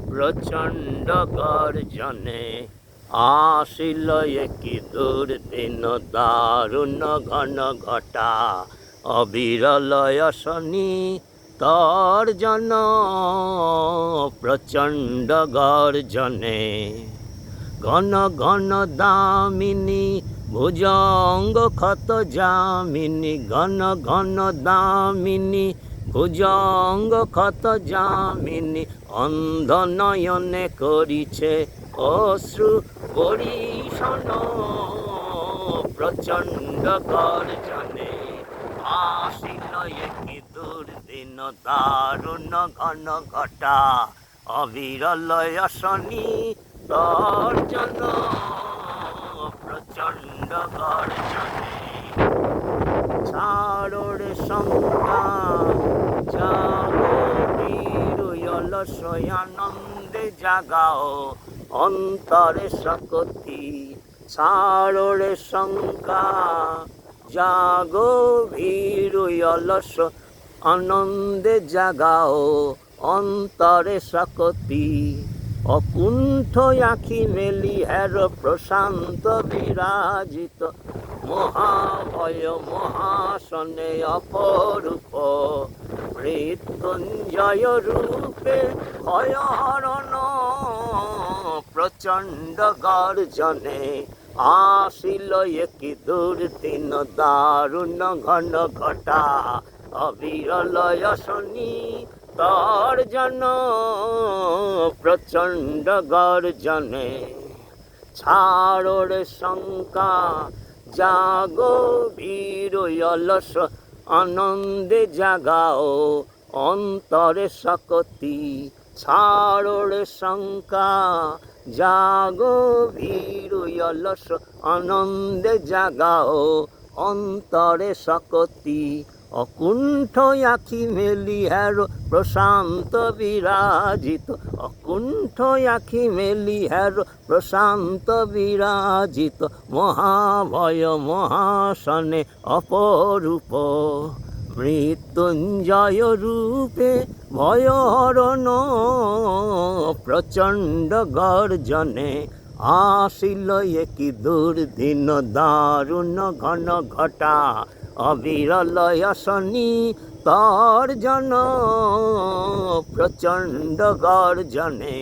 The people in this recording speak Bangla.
প্রচণ্ড গর্জনে আসিল একি দুর্দিন দারুণ ঘন ঘটা অবিরলয় শনি তর্জন প্রচণ্ড গর্জনে ঘন ঘন দামিনী ভুজঙ্গ ক্ষত যামিনী ঘন ঘন দামিনী ভুজঙ্গ ক্ষত যামিনী অন্ধ নয়নে করিছে অশ্রু বরিশন প্রচণ্ড গর্জনে আসিল একি দুর্দিন দারুণ ঘন ঘটা অবিরলয় শনি তর্জন প্রচণ্ড গর্জনে ছাড়োর শঙ্কা জাগো বীরুয়লসয় আনন্দে জাগাও অন্তরে শক্তি ছাড়োর শঙ্কা জাগো বীরুয়লস আনন্দে জাগাও অন্তরে শক্তি অকুণ্ঠ আখি মেলি হের প্রশান্ত বিরাজিত মহাভয় মহাসনে অপরূপ মৃত্যুঞ্জয় রূপে ভয়হরণ প্রচণ্ড গর্জনে আসিল একি দুর্দিন দারুণ ঘন ঘটা অবিরলয় শনি তর্জন প্রচণ্ড গর্জনে ছাড়োর শঙ্কা জাগো বীরুয়লস আনন্দে জাগাও অন্তরে শক্তি ছাড়োর শঙ্কা জাগো বীরুয়লস আনন্দে জাগাও অন্তরে শক্তি অকুণ্ঠ আখি মেলি হের প্রশান্ত বিরাজিত অকুণ্ঠ আখি মেলি হের প্রশান্ত বিরাজিত মহাভয় মহাসনে অপরূপ মৃত্যুঞ্জয় রূপে ভয়হরণ প্রচণ্ড গর্জনে আসিল একি দুর্দিন দারুণ ঘন ঘটা অবিরলয় শনি তর্জন প্রচণ্ড গর্জনে।